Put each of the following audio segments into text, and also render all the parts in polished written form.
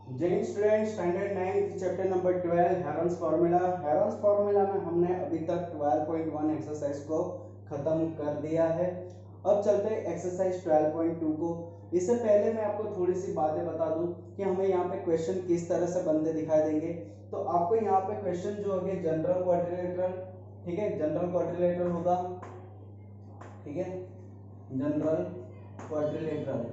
जय student standard 9 chapter number 12 Heron's formula. Heron's formula में हमने अभी तक 12.1 एक्सरसाइज को खत्म कर दिया है। अब चलते हैं एक्सरसाइज 12.2 को। इससे पहले मैं आपको थोड़ी सी बातें बता दूं कि हमें यहाँ पे क्वेश्चन किस तरह से बनते दिखाई देंगे। तो आपको यहाँ पे क्वेश्चन जो होंगे जनरल क्वाड्रिलेटरल, ठीक है, जनरल क्वाड्रिलेटरल होगा, ठीक है, जनरल क्वाड्रिलेटरल।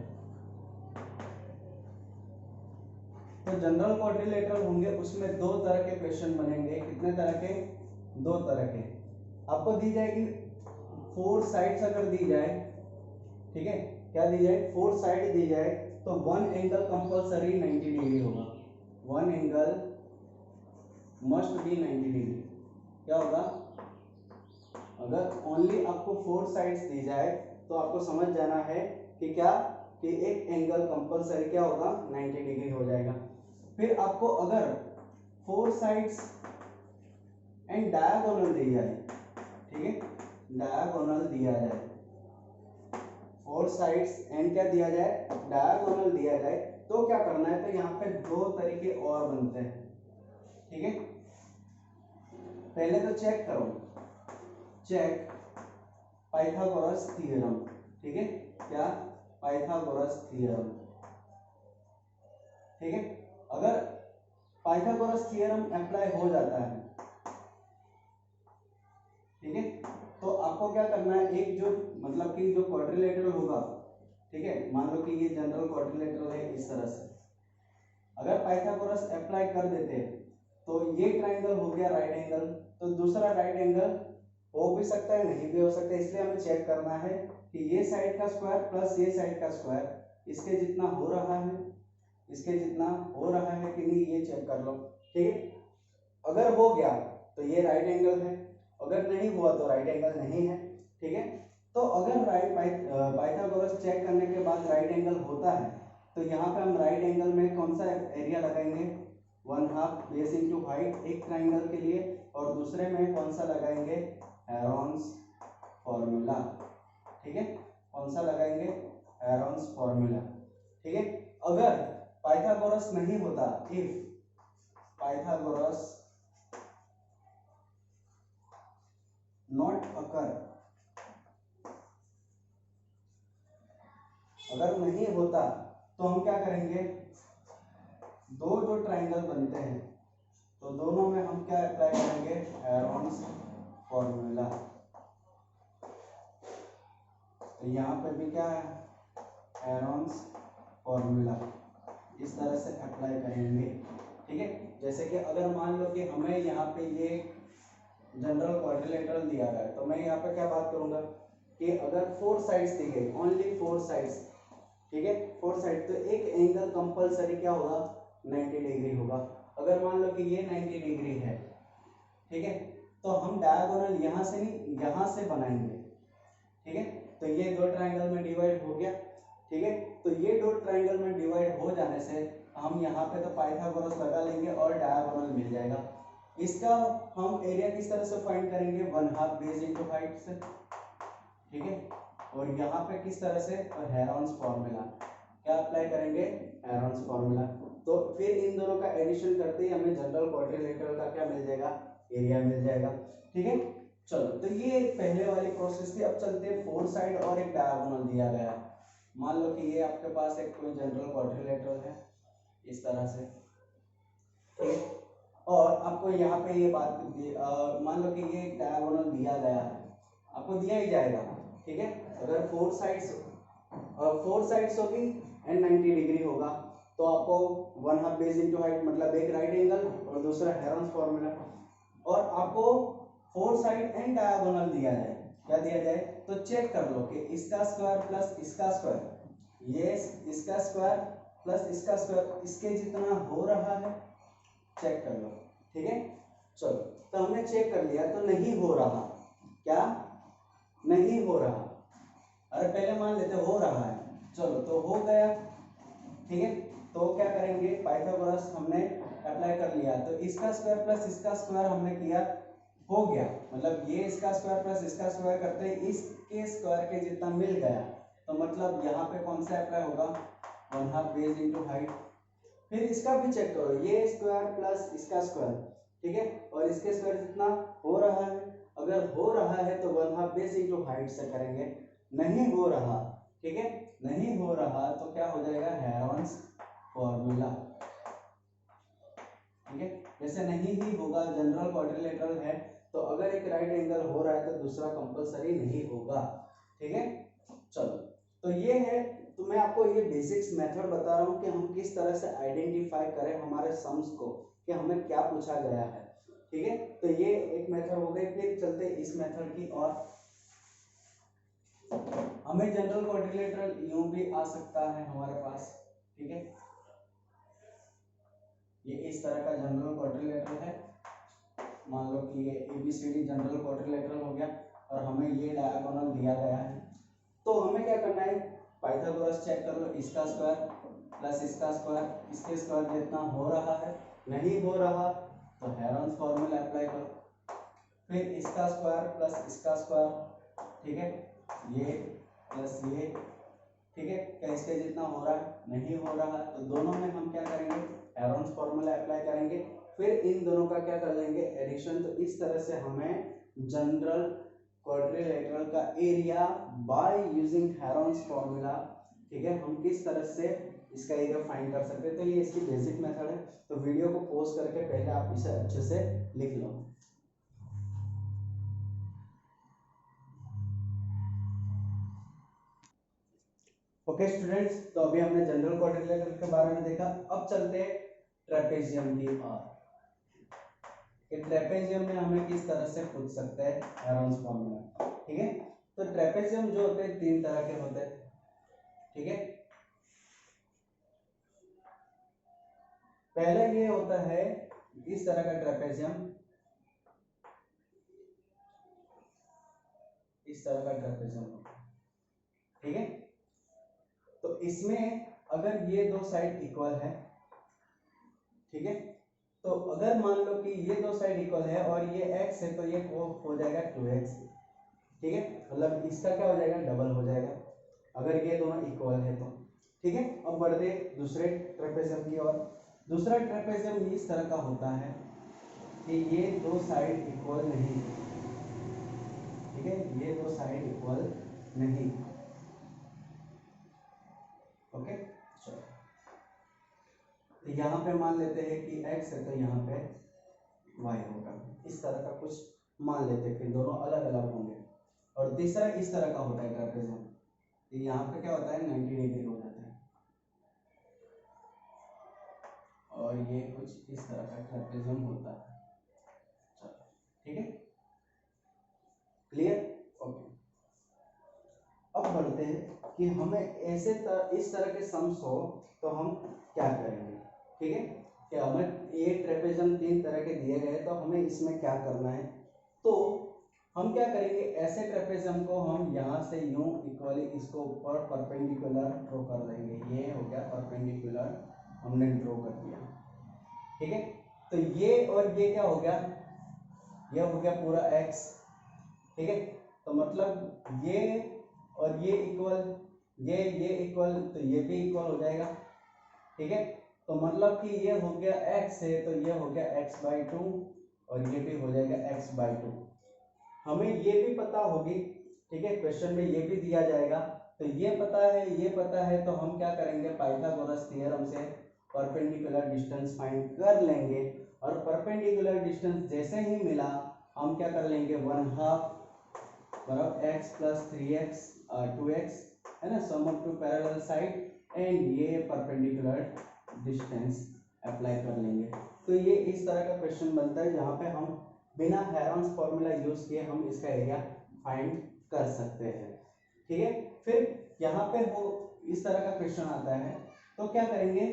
तो जनरल क्वाड्रिलेटरल होंगे, उसमें दो तरह के क्वेश्चन बनेंगे। कितने तरह के? दो तरह के। आपको दी जाएगी 4 साइड्स अगर दी जाए, ठीक है, क्या दी जाए? 4 साइड दी जाए तो वन एंगल कंपलसरी 90 डिग्री होगा। One angle must be 90 degree. क्या होगा? अगर ओनली आपको 4 साइड्स दी जाए तो आपको समझ जाना है कि क्या, कि एक एंगल कंपलसरी क्या होगा? 90 डिग्री हो जाएगा। फिर आपको अगर 4 साइड्स एंड डायगोनल दी जाए, ठीक है, डायगोनल दिया जाए, 4 साइड्स एंड क्या दिया जाए? डायगोनल दिया जाए, तो क्या करना है? तो यहाँ पे दो तरीके और बनते हैं, ठीक है। पहले तो चेक करो, चेक पाइथागोरस थ्योरम, ठीक है, क्या? पाइथागोरस थ्योरम, ठीक है। अगर पाइथागोरस थ्योरम अप्लाई हो जाता है, ठीक है, तो आपको क्या करना है? एक जो मतलब कि जो क्वाड्रिलेटरल होगा, ठीक है, मान लो कि ये जनरल क्वाड्रिलेटरल है इस तरह से, अगर पाइथागोरस अप्लाई कर देते तो ये ट्राइंगल हो गया राइट एंगल, तो दूसरा राइट एंगल हो भी सकता है, नहीं भी हो सकता है। इसलिए हमें चेक करना है कि ये साइड का स्क्वायर प्लस ये साइड का स्क्वायर इसके जितना हो रहा है, इसके जितना हो रहा है कि नहीं, ये चेक कर लो, ठीक है। अगर हो गया तो ये राइट एंगल है, अगर नहीं हुआ तो राइट एंगल नहीं है, ठीक है। तो अगर पाइथागोरस चेक करने के बाद राइट एंगल होता है तो यहाँ पे हम राइट एंगल में कौन सा एरिया लगाएंगे? 1/2 बेस इंटू हाइट एक ट्राइंगल के लिए, और दूसरे में कौन सा लगाएंगे? हेरॉन्स फॉर्मूला, ठीक है। कौन सा लगाएंगे? हेरॉन्स फॉर्मूला, ठीक है। अगर पाइथागोरस नहीं होता, इफ पाइथागोरस नॉट अकर, अगर नहीं होता तो हम क्या करेंगे? दो जो ट्राइंगल बनते हैं तो दोनों में हम क्या अप्लाई करेंगे? Heron's formula. तो यहाँ पे भी क्या है? हेरॉन्स फॉर्मूला इस तरह से अप्लाई करेंगे, ठीक है। जैसे कि अगर मान लो कि हमें यहाँ पे ये जनरल क्वाड्रिलेटरल दिया गया है, तो मैं यहाँ पे क्या बात करूंगा कि अगर 4 साइड्स दी गई, ओनली 4 साइड्स, ठीक है, 4 साइड, तो एक एंगल कंपलसरी क्या होगा? 90 डिग्री होगा। अगर मान लो कि ये 90 डिग्री है, ठीक है, तो हम डायगोनल यहाँ से नहीं, यहाँ से बनाएंगे, ठीक है। तो ये दो ट्राइंगल में डिवाइड हो गया, ठीक है। तो ये दो ट्राइंगल में डिवाइड हो जाने से हम यहाँ पे तो पाइथागोरस लगा लेंगे और डायगोनल मिल जाएगा। इसका हम एरिया किस तरह से फाइंड करेंगे? 1/2 बेस इंटू हाइट से, ठीक है। और यहाँ पे किस तरह से? हेरॉन्स फॉर्मूला, क्या अप्लाई करेंगे? Heron's formula. तो फिर इन दोनों का एडिशन करते ही हमें जनरल क्वाड्रिलेटरल का क्या मिल जाएगा? एरिया मिल जाएगा, ठीक है। चलो, तो ये पहले वाली प्रोसेस थी। अब चलते हैं 4 साइड और एक डायगोनल दिया गया है। मान लो कि ये आपके पास एक कोई जनरल क्वाड्रिलेटरल है इस तरह से, ठीक है। और आपको यहाँ पे ये बात मान लो कि ये डायगोनल दिया गया है, आपको दिया ही जाएगा, ठीक है। अगर 4 साइड्स होगी एंड 90 डिग्री होगा तो आपको 1/2 बेस इंटू हाइट, मतलब एक राइट एंगल और दूसरा हेरॉन्स फॉर्मूला, और आपको 4 साइड एंड डायगोनल दिया जाए, क्या दिया जाए? तो चेक कर लो कि इसका स्क्वायर प्लस इसका स्क्वायर, ये इसका स्क्वायर प्लस इसका स्क्वायर इसके जितना हो रहा है, चेक कर लो, ठीक है। चलो, तो हमने चेक कर लिया तो नहीं हो रहा, क्या नहीं हो रहा? अरे पहले मान लेते हो रहा है, चलो तो हो गया, ठीक है। तो क्या करेंगे? पाइथागोरस हमने अप्लाई कर लिया, तो इसका स्क्वायर प्लस इसका स्क्वायर हमने किया, हो गया, मतलब ये इसका स्क्वायर प्लस इसका स्क्वायर करते हैं इसके स्क्वायर के जितना मिल गया, तो मतलब यहाँ पे कौन सा अप्लाई होगा? 1/2 बेस इंटू हाइट, फिर इसका भी चेक करो, ये स्क्वायर प्लस इसका स्क्वायर, ठीक है, और इसके स्क्वायर जितना हो रहा है, अगर हो रहा है तो 1/2 बेस इंटू हाइट से करेंगे, नहीं हो रहा, ठीक है, नहीं हो रहा तो क्या हो जाएगा, हेरोन्स फॉर्मूला, ठीक है। जैसे नहीं ही होगा, जनरल क्वाड्रिलेटरल है, तो अगर एक राइट एंगल हो रहा है तो दूसरा कंपलसरी नहीं होगा, ठीक है। चलो, तो ये है, तो मैं आपको ये बेसिक्स मेथड बता रहा हूँ कि हम किस तरह से आइडेंटिफाई करें हमारे सम्स को, कि हमें क्या पूछा गया है, ठीक है। तो ये एक मेथड हो गई, फिर चलते इस मेथड की और। हमें जनरल क्वाड्रिलेटरल यूं भी आ सकता है हमारे पास, ठीक है, ये इस तरह का जनरल क्वाड्रिलेटरल है, मान लो कि ये ABCD जनरल क्वाड्रिलेटरल हो गया और हमें ये डायगोनल दिया गया है, तो हमें क्या करना है, पाइथागोरस चेक कर लो, इसका स्क्वायर प्लस इसका स्क्वायर, इसके स्क्वायर जितना हो रहा है, नहीं हो रहा तो हेरोन्स फॉर्मूला अप्लाई करो, फिर इसका स्क्वायर प्लस इसका स्क्वायर, ठीक है, ये प्लस ये, ठीक है, क्या इसके जितना हो रहा है, नहीं हो रहा, तो दोनों में हम क्या करेंगे, हेरोन्स फॉर्मूला अप्लाई करेंगे, फिर इन दोनों का क्या कर लेंगे, एडिशन। तो इस तरह से हमें जनरल क्वाड्रिलेटरल का area by using Heron's formula, ठीक है, हम किस तरह से इसका एरिया फाइंड कर सकते हैं। तो ये इसकी बेसिक मेथड है, तो वीडियो को पॉज करके पहले आप इसे अच्छे से लिख लो। ओके स्टूडेंट्स, तो अभी हमने जनरल क्वाड्रिलेटरल के बारे में देखा, अब चलते हैं ट्रेपेजियम की ओर, कि ट्रेपेजियम में हमें किस तरह से पूछ सकते हैं हेरोन्स फॉर्मूला, ठीक है। तो ट्रेपेजियम जो होते हैं 3 तरह के होते हैं, ठीक है। पहला ये होता है इस तरह का ट्रेपेजियम, इस तरह का ट्रेपेजियम होता है, ठीक है। तो इसमें अगर ये दो साइड इक्वल है, ठीक है, तो अगर मान लो कि ये दो साइड इक्वल है और ये x है तो ये हो जाएगा 2x, ठीक है, मतलब इसका क्या हो जाएगा, डबल हो जाएगा, अगर ये दोनों इक्वल है तो, ठीक है। अब बढ़ते दूसरे ट्रेपेजियम की ओर। दूसरा ट्रेपेजियम इस तरह का होता है कि ये दो साइड इक्वल नहीं, ठीक है, ये दो साइड इक्वल नहीं, ओके। चलो, तो यहाँ पे मान लेते हैं कि x है तो यहाँ पे y होगा, इस तरह का कुछ मान लेते हैं, फिर दोनों अलग अलग होंगे। और तीसरा इस तरह का होता है ट्रेपेजियम, तो यहाँ पे क्या होता है 90 डिग्री हो जाता है, और ये कुछ इस तरह का ट्रेपेजियम होता है। चलो, ठीक है, क्लियर, ओके। अब बढ़ते हैं कि हमें इस तरह के सम्स हो तो हम क्या करेंगे, ठीक है, कि हमें ये ट्रेपेजियम 3 तरह के दिए गए, तो हमें इसमें क्या करना है। तो हम क्या करेंगे, ऐसे ट्रेपेजियम को हम यहाँ से यूं इक्वली इसको ऊपर परपेंडिकुलर ड्रॉ कर लेंगे, ये हो गया परपेंडिकुलर, हमने ड्रॉ कर दिया, ठीक है। तो ये और ये क्या हो गया, ये हो गया पूरा x, ठीक है, तो मतलब ये और ये इक्वल, ये इक्वल, तो ये भी इक्वल हो जाएगा, ठीक है। तो मतलब कि ये हो गया x है तो ये हो गया x/2 और ये भी हो जाएगा x/2। हमें ये भी पता होगी, ठीक है, क्वेश्चन में ये भी दिया जाएगा, तो ये पता है, ये पता है, तो हम क्या करेंगे, पाइथागोरस थ्योरम से परपेंडिकुलर डिस्टेंस फाइंड कर लेंगे, और परपेंडिकुलर डिस्टेंस जैसे ही मिला हम क्या कर लेंगे, 1/2 बराबर x प्लस 3x 2x, है ना, sum of two parallel side, and ये परपेंडिकुलर डिस्टेंस अप्लाई कर लेंगे। तो ये इस तरह का क्वेश्चन बनता है जहाँ पे हम बिना हेरोन्स फॉर्मूला यूज किए हम इसका एरिया फाइंड कर सकते हैं, ठीक है। फिर यहाँ पे वो इस तरह का क्वेश्चन आता है, तो क्या करेंगे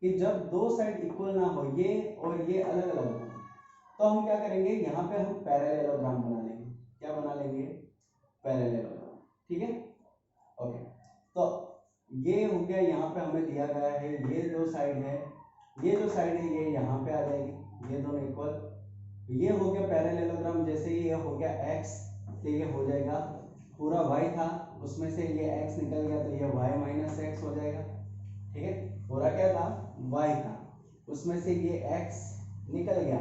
कि जब दो साइड इक्वल ना हो, ये और ये अलग अलग हो, तो हम क्या करेंगे, यहाँ पे हम पैरेललोग्राम बना लेंगे, क्या बना लेंगे, पैरेललोग्राम, ठीक है, ओके। तो ये हो गया, यहाँ पे हमें दिया गया है ये दो साइड है, ये जो साइड है ये यहाँ पे आ जाएगी, ये दोनों इक्वल, ये हो गया पैरेललोग्राम, जैसे ही ये हो गया x, तो ये हो जाएगा पूरा y था, उसमें से ये x निकल गया तो ये y माइनस x हो जाएगा, ठीक है, पूरा क्या था y था, उसमें से ये x निकल गया,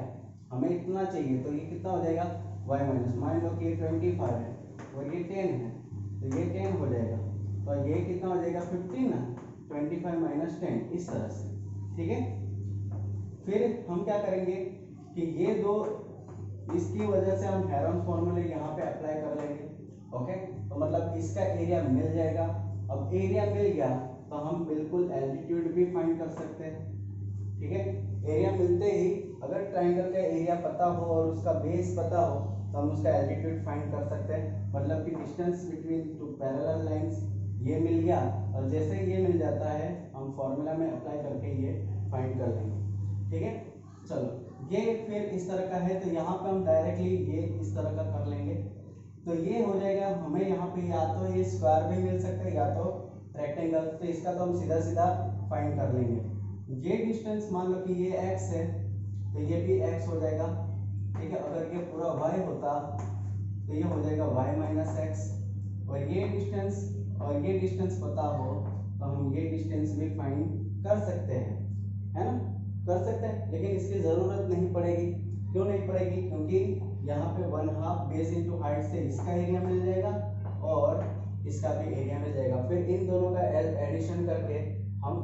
हमें इतना चाहिए, तो ये कितना हो जाएगा y माइनस, मान लो कि ये 25 है और ये 10 है, तो ये 10 हो जाएगा, तो ये कितना हो जाएगा 15 ना, 25 माइनस 10, इस तरह से। ठीक है, फिर हम क्या करेंगे कि ये दो, इसकी वजह से हम हेरोन्स फॉर्मूले यहाँ पे अप्लाई कर लेंगे। ओके, तो मतलब इसका एरिया मिल जाएगा। अब एरिया मिल गया तो हम बिल्कुल एल्टीट्यूड भी फाइंड कर सकते हैं। ठीक है, एरिया मिलते ही अगर ट्राइंगल का एरिया पता हो और उसका बेस पता हो तो हम उसका एल्टीट्यूड फाइंड कर सकते हैं। मतलब कि distance between two parallel lines ये मिल गया, और जैसे ही ये मिल जाता है हम फॉर्मूला में अप्लाई करके ये फाइंड कर लेंगे। ठीक है, चलो ये फिर इस तरह का है, तो यहाँ पे हम डायरेक्टली ये इस तरह का कर लेंगे। तो ये हो जाएगा, हमें यहाँ पे या तो ये स्क्वायर भी मिल सकता है या तो रेक्टेंगल, तो इसका तो हम सीधा सीधा फाइंड कर लेंगे। ये डिस्टेंस मान लो कि ये x है तो ये भी x हो जाएगा। ठीक है, अगर ये पूरा y होता तो ये हो जाएगा y माइनस एक्स, और ये डिस्टेंस पता हो तो हम ये डिस्टेंस भी फाइंड कर सकते हैं, है ना, कर सकते हैं। लेकिन इसकी ज़रूरत नहीं पड़ेगी। क्यों नहीं पड़ेगी? क्योंकि यहाँ पे 1/2 बेस इंटू हाइट से इसका एरिया मिल जाएगा और इसका भी एरिया मिल जाएगा। फिर इन दोनों का एडिशन करके हम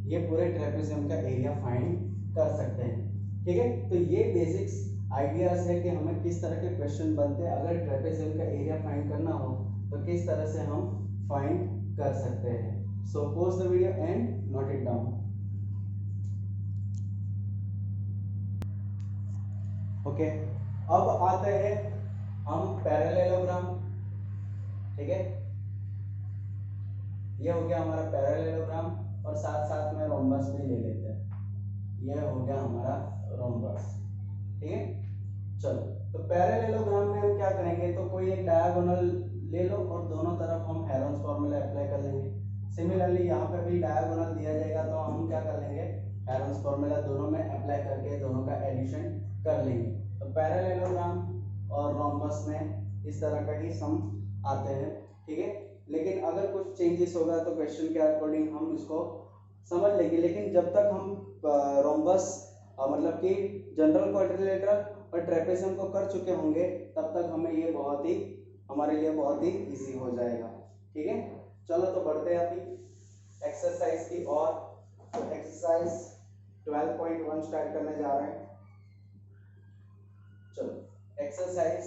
ये पूरे ट्रेपेजियम का एरिया फाइंड कर सकते हैं। ठीक है, तो ये बेसिक्स आइडियाज है कि हमें किस तरह के क्वेश्चन बनते हैं। अगर ट्रेपेजियम का एरिया फाइंड करना हो तो किस तरह से हम फाइंड कर सकते हैं। So pause the video and note it down. Okay, अब आते हैं हम पैरेललोग्राम। ठीक है, ये हो गया हमारा पैरेललोग्राम, और साथ साथ में रोम्बस भी ले लेते हैं। ये हो गया हमारा रोम्बस। ठीक है, चलो तो पैरेललोग्राम में हम क्या करेंगे, तो कोई एक डायगोनल ले लो और दोनों तरफ हम हेरोन्स फॉर्मूला अप्लाई कर लेंगे। सिमिलरली यहाँ पे भी डायगोनल दिया जाएगा तो हम क्या कर लेंगे, हेरोन्स फॉर्मूला दोनों में अप्लाई करके दोनों का एडिशन कर लेंगे। तो पैरेललोग्राम और रोम्बस में इस तरह का ही सम आते हैं। ठीक है, लेकिन अगर कुछ चेंजेस होगा तो क्वेश्चन के अकॉर्डिंग हम इसको समझ लेंगे। लेकिन जब तक हम रोम्बस मतलब कि जनरल क्वाड्रिलेटरल और ट्रेपेजियम को कर चुके होंगे तब तक हमें ये हमारे लिए बहुत ही इजी हो जाएगा। ठीक है, चलो तो बढ़ते हैं अभी एक्सरसाइज की और। तो एक्सरसाइज 12.1 स्टार्ट करने जा रहे हैं। चलो एक्सरसाइज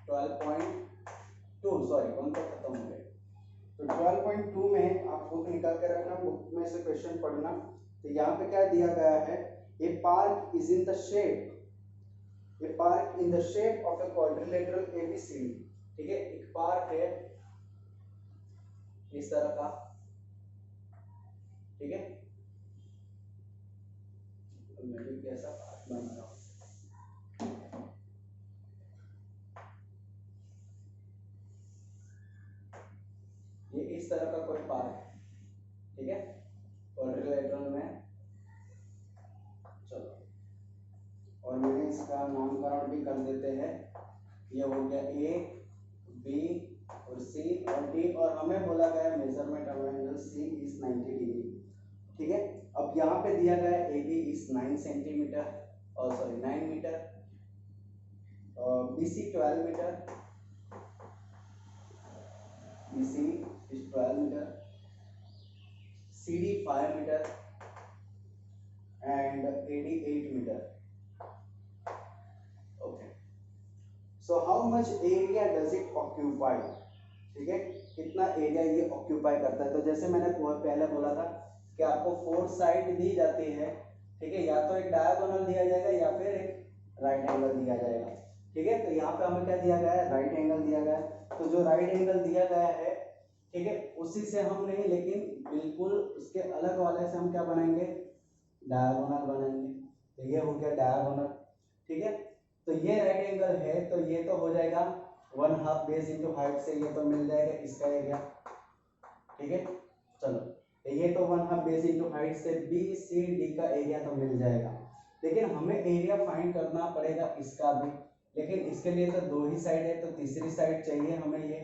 12.2 सॉरी 1 तो खत्म हो गए। तो 12.2 में आप बुक निकाल कर रखना, बुक में से क्वेश्चन पढ़ना। तो यहाँ पे क्या दिया गया है, a park is in the shape of a quadrilateral ABCD। ठीक है, एक पार्क है इस तरह का। ठीक है, मैं भी कैसा पार्क बना रहा हूं, ये इस तरह का कोई पार्क है। ठीक है, क्वाड्रिलेटरल में। चलो, और मैंने इसका नामकरण भी कर देते हैं। ये हो गया A, B और C और D, और हमें बोला गया measurement of angle C is 90 degree. ठीक है, अब यहाँ पे दिया गया AB इज 9 सेंटीमीटर और 9 metre, BC 12 metre, BC is 12 metre, CD 5 metre and AD 8 meter. Okay. So how much area does it occupy? ठीक है, कितना एरिया ये ऑक्यूपाई करता है। तो जैसे मैंने पहले बोला था कि आपको 4 साइड दी जाती है। ठीक है, या तो एक डायगोनल दिया जाएगा या फिर एक राइट एंगल दिया जाएगा। ठीक है, तो यहाँ पे हमें क्या दिया गया है, राइट एंगल दिया गया है। तो जो राइट एंगल दिया गया है, ठीक है, उसी से हम नहीं, लेकिन बिल्कुल उसके अलग वाले से हम क्या बनाएंगे, डायगोनल बनाएंगे। तो ये हो गया डायगोनल। ठीक है, तो ये राइट एंगल है तो ये तो हो जाएगा 1/2 बेस इंटू हाइट से, ये तो मिल जाएगा इसका एरिया। ठीक है, चलो तो ये तो 1/2 बेस इंटू हाइट से BCD का एरिया तो मिल जाएगा। लेकिन हमें एरिया फाइंड करना पड़ेगा इसका भी, लेकिन इसके लिए तो 2 ही साइड है, तो तीसरी साइड चाहिए हमें ये।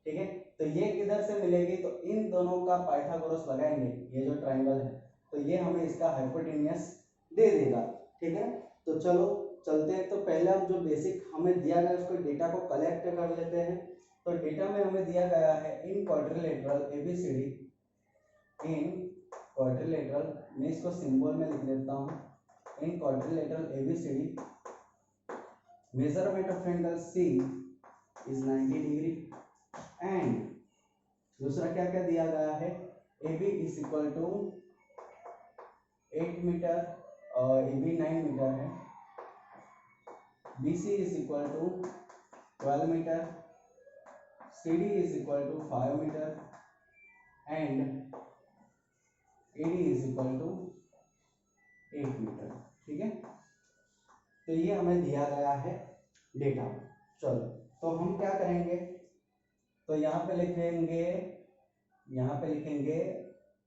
ठीक है, तो ये किधर से मिलेगी, तो इन दोनों का पाइथागोरस लगाएंगे। ये जो ट्राइंगल है तो ये हमें इसका हाइपोटेनियस दे देगा। ठीक है, तो चलो चलते हैं। तो पहले हम जो बेसिक हमें दिया गया उसको डेटा को कलेक्ट कर लेते हैं। तो डेटा में हमें दिया गया है in quadrilateral ABCD, in quadrilateral, मैं इसको सिंबल में लिख देता हूँ, in quadrilateral ABCD measurement of angle C is 90 degree and दूसरा क्या क्या दिया गया है, A B is equal to 8 metre, A B 9 metre है, B C is equal to 12 metre, C D is equal to 5 metre and A D is equal to 8 metre. ठीक है, तो ये हमें दिया गया है डेटा। चलो तो हम क्या करेंगे, तो यहाँ पे लिखेंगे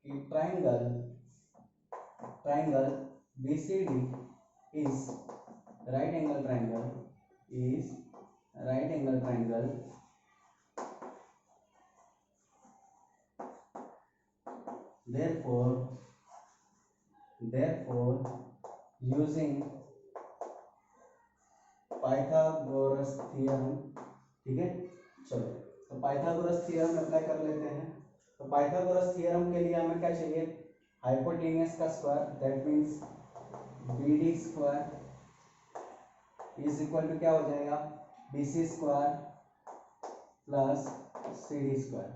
कि triangle BCD is right angle triangle therefore using Pythagoras theorem. ठीक है, चलो तो पाइथागोरस थ्योरम अप्लाई कर लेते हैं। तो पाइथागोरस थ्योरम के लिए हमें क्या चाहिए, हाइपोटेनियस का square, that means BD square is equal to क्या हो जाएगा, BC square plus CD square.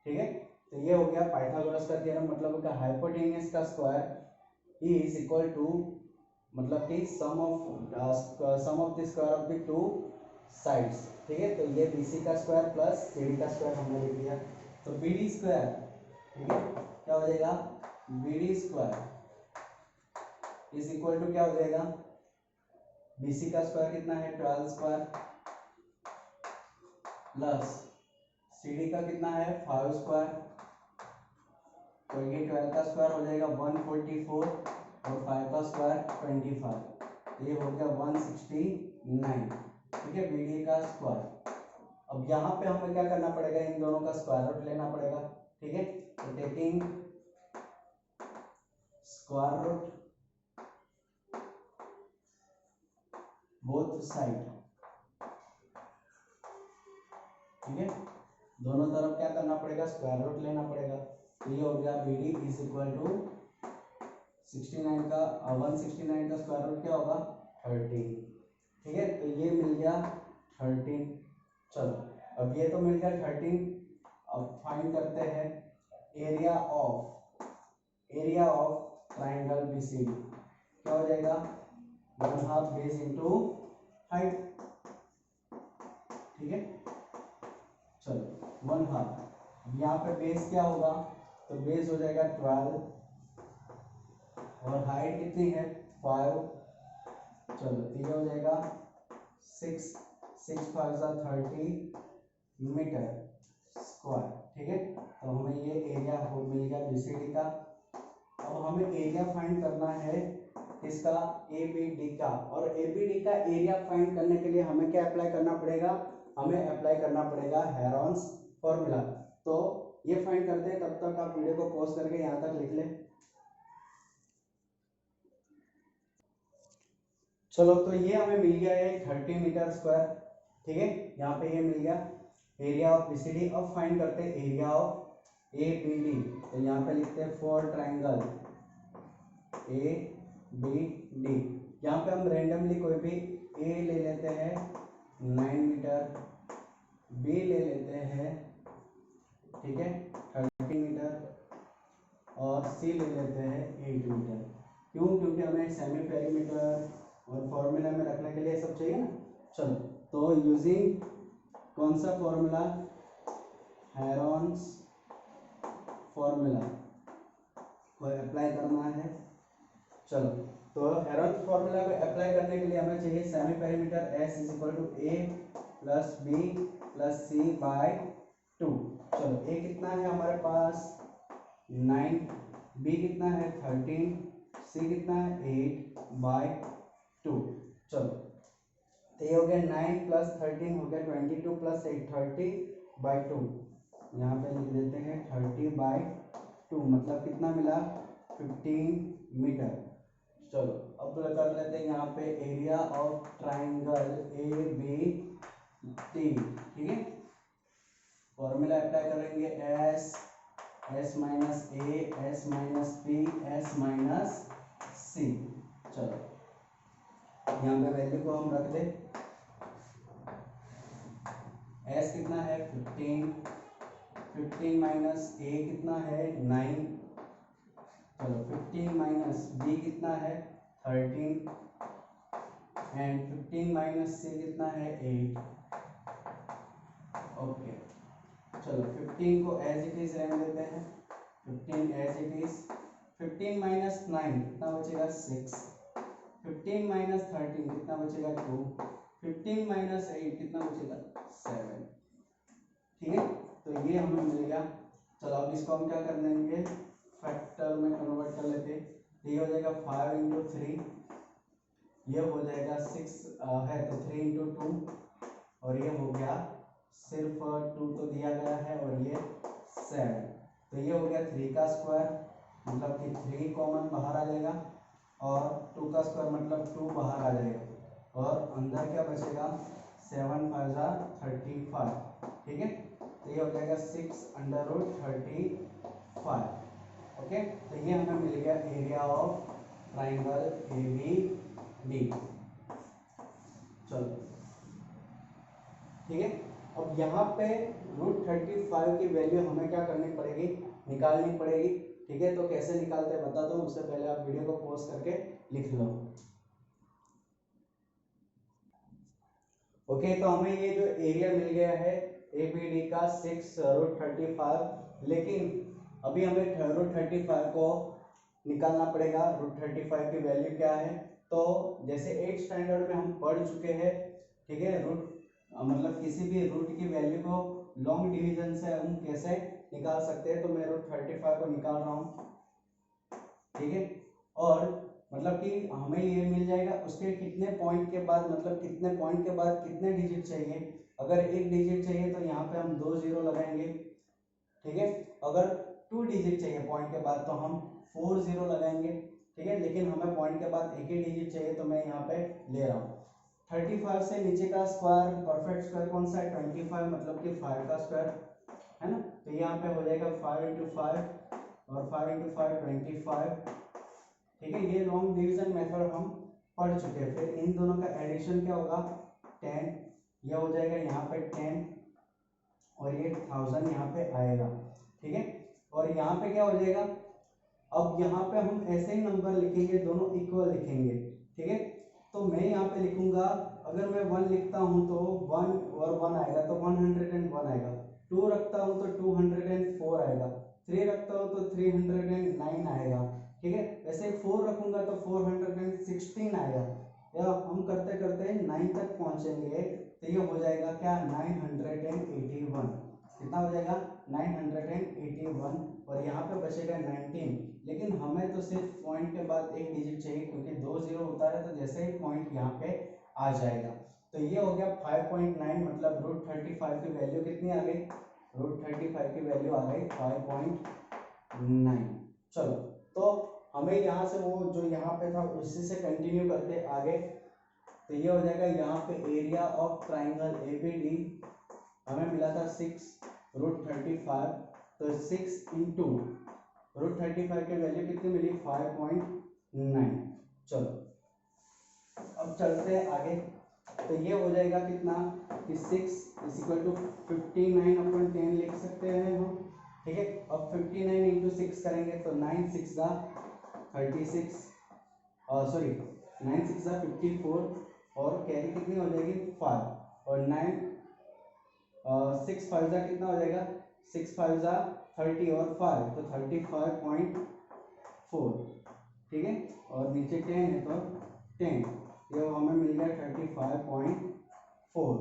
ठीक है, तो ये हो गया पाइथागोरस का थ्योरम, मतलब कि हाइपोटेनियस का स्क्वायर इज इक्वल टू, मतलब कि sum of the square of the two sides. ठीक है, तो ये BC का स्क्वायर प्लस CD का स्क्वायर हमने लिख दिया। तो BD स्क्वायर, ठीक है, क्या हो जाएगा, BD square is equal to क्या हो जाएगा, BC का स्क्वायर कितना है 12 स्क्वायर प्लस CD का कितना है 5 स्क्वायर, तो ये 12 का स्क्वायर हो जाएगा 144 और 5 का स्क्वायर 25, तो ये हो गया 169। ठीक है, BD का स्क्वायर। अब यहाँ पे हमें क्या करना पड़ेगा, इन दोनों का स्क्वायर रूट लेना पड़ेगा। ठीक है, तो taking square root both side. ठीक है, दोनों तरफ क्या करना पड़ेगा, स्क्वायर रूट लेना पड़ेगा। तो ये हो गया BD इज इक्वल टू 69 का 169 का स्क्वायर रूट क्या होगा 13। ठीक है, तो ये मिल गया 13। चलो अब ये तो मिल गया 13, अब फाइंड करते हैं एरिया ऑफ ट्राइंगल BCD, क्या हो जाएगा 1/2 बेस इंटू हाइट। ठीक है, चलो 1/2, यहाँ पे बेस क्या होगा, तो बेस हो जाएगा 12 और हाइट कितनी है 5, चलो तो ये हो जाएगा 6 5 30 मीटर स्क्वायर। ठीक है, तो हमें ये एरिया हो मिल गया BCD का। अब हमें एरिया फाइंड करना है इसका ABD का, और ABD का एरिया फाइंड करने के लिए हमें क्या अप्लाई करना पड़ेगा, हमें अप्लाई करना पड़ेगा हेरॉन्स फॉर्मूला। तो ये फाइंड करते हैं, तब तक आप वीडियो को पॉज करके यहाँ तक लिख लें। चलो तो ये हमें मिल गया है 30 मीटर स्क्वायर। ठीक है, यहाँ पे ये मिल गया एरिया ऑफ BCD। अब फाइंड करते हैं एरिया ऑफ ABD। तो यहाँ पे लिखते हैं फॉर ट्राइंगल ABD, यहाँ पे हम रेंडमली कोई भी A ले लेते हैं 9 मीटर, B ले लेते हैं, ठीक है 30 मीटर, और C ले लेते हैं 8 मीटर। क्यों, क्योंकि हमें सेमी पेरीमीटर और फॉर्मूला में रखने के लिए सब चाहिए ना। चलो तो यूजिंग कौन सा फॉर्मूला, हेरॉन्स फॉर्मूला को अप्लाई करना है। चलो तो हेरॉन्स फॉर्मूला को अप्लाई करने के लिए हमें चाहिए semi perimeter S is equal to A plus B plus C by 2। चलो A कितना है हमारे पास 9, B कितना है 13, C कितना है 8 बाय 2। चलो तो ये हो गया 9 प्लस 13 हो गया 22 प्लस 8 30 बाय 2। यहाँ पे लिख देते हैं 30 बाय 2, मतलब कितना मिला 15 मीटर। चलो अब कर लेते हैं यहाँ पे area of triangle A B T. ठीक है, फॉर्मूला अप्लाई करेंगे S minus A S minus P S minus C. चलो यहाँ पे वैल्यू को हम रख दे। एस कितना है 15 माइनस ए कितना है 9। चलो 15 माइनस बी कितना है 13 एंड 15 माइनस सी कितना है 8। ओके चलो 15 को एज इट इज रहने देते हैं। 15 एज इट इज। 15 माइनस 9 कितना बचेगा 6। 15 माइनस 13 कितना बचेगा 2। 15 माइनस 8 कितना बचेगा 7। ठीक है, तो ये हमें मिल गया। चलो अब इसको हम क्या कर लेंगे, फैक्टर में कन्वर्ट कर लेते हैं। ये हो जाएगा 5 इंटू 3, ये हो जाएगा 6 है तो 3 इंटू 2, और ये हो गया सिर्फ 2 तो दिया गया है और ये 7, तो ये हो गया 3 का स्क्वायर, मतलब कि 3 कॉमन बाहर आ जाएगा, और 2 का स्क्वायर मतलब 2 बाहर आ जाएगा, और अंदर क्या बचेगा 7 5 जा 35। ठीक है, तो ये हो जाएगा 6 अंडर रूट 35। ओके, तो ये हमें मिल गया area of triangle A B D. चलो ठीक है, अब यहाँ पे √35 की वैल्यू हमें क्या करनी पड़ेगी, निकालनी पड़ेगी। ठीक है, तो कैसे निकालते हैं बताता हूँ, उससे पहले आप वीडियो को पॉज करके लिख लो। ओके, तो हमें ये जो एरिया मिल गया है ABD का 6√35, लेकिन अभी हमें √35 को निकालना पड़ेगा। √35 की वैल्यू क्या है, तो जैसे 8th स्टैंडर्ड में हम पढ़ चुके हैं। ठीक है, रूट मतलब किसी भी रूट की वैल्यू को लॉन्ग डिवीजन से हम कैसे निकाल सकते हैं, तो मैं √35 को निकाल रहा हूँ। ठीक है, और मतलब कि हमें ये मिल जाएगा उसके कितने पॉइंट के बाद, मतलब कितने पॉइंट के बाद कितने डिजिट चाहिए। अगर एक डिजिट चाहिए तो यहाँ पे हम 2 0 लगाएंगे। ठीक है, अगर 2 डिजिट चाहिए पॉइंट के बाद तो हम 4 0 लगाएंगे। ठीक है, लेकिन हमें पॉइंट के बाद एक ही डिजिट चाहिए तो मैं यहाँ पे ले रहा हूँ 35 से नीचे का स्क्वायर, परफेक्ट स्क्वायर कौन सा है 25, मतलब कि 5 का स्क्वायर है ना, तो यहाँ पे हो जाएगा 5 इंटू 5 और 5 इंटू 5 25। ठीक है, ये लॉन्ग डिवीजन मेथड हम पढ़ चुके हैं। फिर इन दोनों का एडिशन क्या होगा 10, यह हो जाएगा यहाँ पे 10 और ये 1000 यहाँ पे आएगा। ठीक है, और यहाँ पे क्या हो जाएगा, अब यहाँ पे हम ऐसे ही नंबर लिखेंगे, दोनों इक्वल लिखेंगे। ठीक है, तो मैं यहाँ पे लिखूंगा, अगर मैं 1 लिखता हूँ तो 1 और 1 आएगा तो 101 आएगा, 2 रखता हूँ तो 204 आएगा, 3 रखता हूँ तो 309 आएगा। ठीक है, वैसे 4 रखूंगा तो 416 आएगा, या हम करते करते 9 तक पहुंचेंगे तो ये हो जाएगा क्या 981। कितना हो जाएगा 981, और यहाँ पे बचेगा 19। लेकिन हमें तो सिर्फ पॉइंट के बाद एक डिजिट चाहिए, क्योंकि 2 0 होता है तो जैसे ही पॉइंट यहाँ पे आ जाएगा। तो ये हो गया 5.9, मतलब √35 की वैल्यू कितनी आ गई, √35 की वैल्यू आ गई 5.9। चलो, तो हमें यहाँ से वो जो यहाँ पे था उसी से कंटिन्यू करते आगे, तो ये हो जाएगा यहाँ पे एरिया ऑफ ट्राइंगल ABD हमें मिला था 6√35, तो 6 इंटू √35 की वैल्यू कितनी मिली 5.9। चलो अब चलते हैं आगे, तो ये हो जाएगा कितना कि 6 इक्वल टू 59/10 लिख सकते हैं हम। ठीक है, अब 59 इंटू 6 करेंगे तो 9 6 जा 36, सॉरी 9 6 जा 54, और कैरी कितनी हो जाएगी 5, और 6 5 जा कितना हो जाएगा 6 5 जा 30 और 5 तो 35.4। ठीक है, और नीचे 10 है तो 10, ये हमें मिल गया 35.4।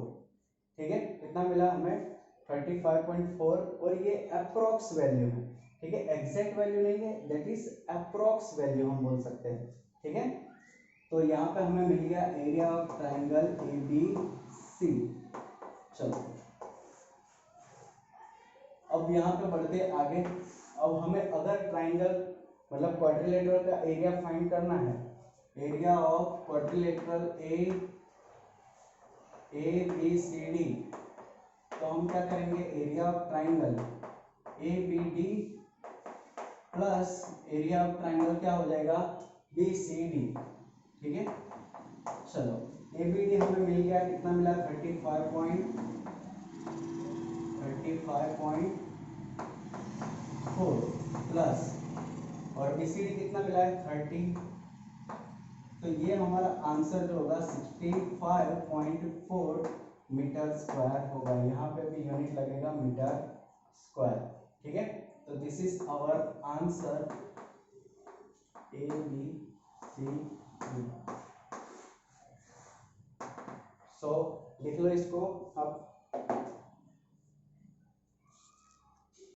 ठीक है, कितना मिला हमें 35.4, और ये अप्रोक्स वैल्यू है। ठीक है, एग्जैक्ट वैल्यू नहीं है, दैट इज अप्रोक्स वैल्यू हम बोल सकते हैं। ठीक है, तो यहाँ पे हमें मिल गया एरिया ऑफ ट्राइंगल ABC। चलो अब यहाँ पे बढ़ते आगे। अब हमें अगर ट्राइंगल मतलब क्वाड्रिलेटरल का एरिया फाइंड करना है, area of quadrilateral A B C D, तो हम क्या करेंगे, area of triangle A B D plus area of triangle क्या हो जाएगा, बी सी डी। ठीक है, चलो ए बी डी हमें मिल गया, कितना मिला, 35.4 प्लस, और बी सी डी कितना मिला है, 30। तो ये हमारा आंसर जो होगा 65.4 मीटर स्क्वायर होगा। यहाँ पे भी यूनिट लगेगा मीटर स्क्वायर। ठीक है, तो this is our answer A B C D. So लिख लो इसको अब।